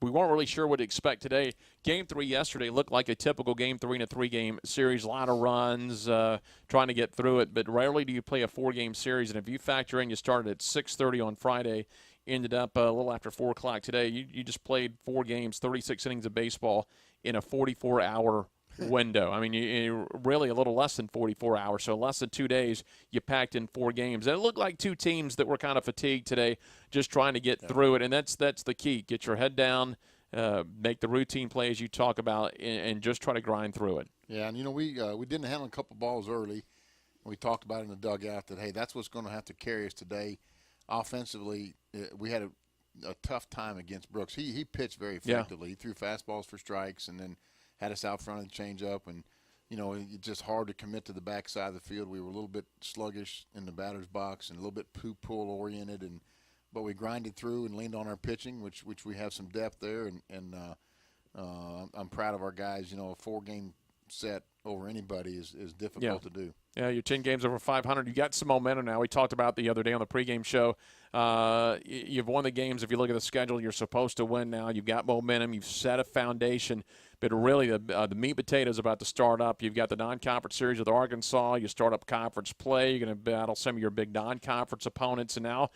we weren't really sure what to expect today. Game 3 yesterday looked like a typical Game 3 in a 3-game series. A lot of runs, trying to get through it. But rarely do you play a 4-game series. And if you factor in you started at 6:30 on Friday, ended up a little after 4 o'clock today, you just played 4 games, 36 innings of baseball in a 44-hour window. I mean, you really a little less than 44 hours, so less than 2 days you packed in 4 games. And it looked like 2 teams that were kind of fatigued today, just trying to get through it, and that's the key. Get your head down, make the routine plays you talk about, and just try to grind through it. Yeah, and, we didn't handle a couple balls early. We talked about it in the dugout that, hey, that's what's going to have to carry us today. Offensively, we had a tough time against Brooks. He pitched very effectively. He threw fastballs for strikes and then had us out front of the changeup, and it's just hard to commit to the backside of the field. We were a little bit sluggish in the batter's box and a little bit pull oriented, but we grinded through and leaned on our pitching, which we have some depth there, and I'm proud of our guys. A 4-game set over anybody is difficult to do. Yeah, you're 10 games over 500. You got some momentum now. We talked about the other day on the pregame show. You've won the games. If you look at the schedule, you're supposed to win now. You've got momentum. You've set a foundation. But really, the meat potatoes about to start up. You've got the non-conference series with Arkansas. You start up conference play. You're going to battle some of your big non-conference opponents. And now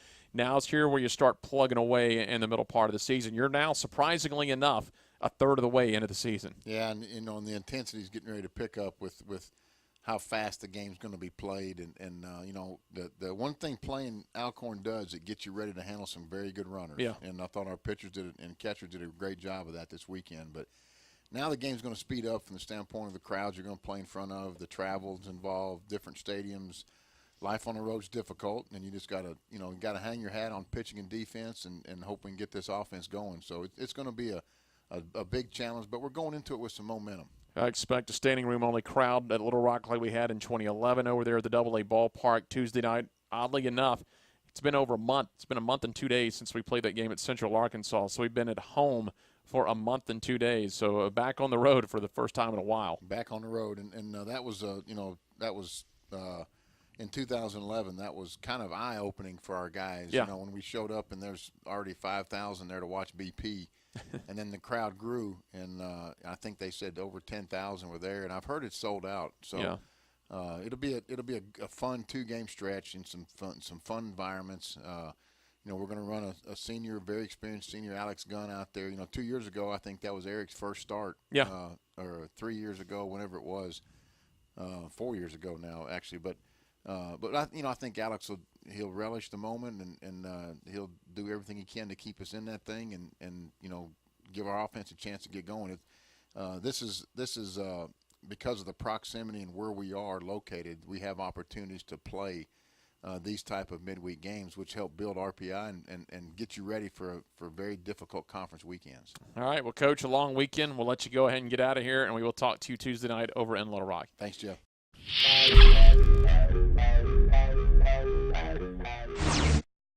it's here where you start plugging away in the middle part of the season. You're now, surprisingly enough, a third of the way into the season. Yeah, and the intensity is getting ready to pick up with how fast the game's going to be played, and the one thing playing Alcorn does, it gets you ready to handle some very good runners. Yeah. And I thought our pitchers and catchers did a great job of that this weekend. But now the game's going to speed up from the standpoint of the crowds you're going to play in front of, the travels involved, different stadiums. Life on the road's difficult, and you just got to hang your hat on pitching and defense and hope we can get this offense going. So it's going to be a big challenge, but we're going into it with some momentum. I expect a standing room only crowd at Little Rock like we had in 2011 over there at the AA ballpark Tuesday night. Oddly enough, it's been over a month. It's been a month and 2 days since we played that game at Central Arkansas. So we've been at home for a month and 2 days. So back on the road for the first time in a while. Back on the road, and that was in 2011. That was kind of eye-opening for our guys. Yeah. When we showed up and there's already 5,000 there to watch BP. And then the crowd grew, and I think they said over 10,000 were there, and I've heard it's sold out. So it'll be a fun 2-game stretch and some fun environments. We're going to run a senior, very experienced senior, Alex Gunn, out there. 2 years ago, I think that was Eric's first start. Yeah. Or 3 years ago, whenever it was. 4 years ago now, actually, but I think Alex he'll relish the moment and he'll do everything he can to keep us in that thing and give our offense a chance to get going. This is because of the proximity and where we are located. We have opportunities to play these type of midweek games, which help build RPI and get you ready for very difficult conference weekends. All right, well, Coach, a long weekend. We'll let you go ahead and get out of here, and we will talk to you Tuesday night over in Little Rock. Thanks, Jeff.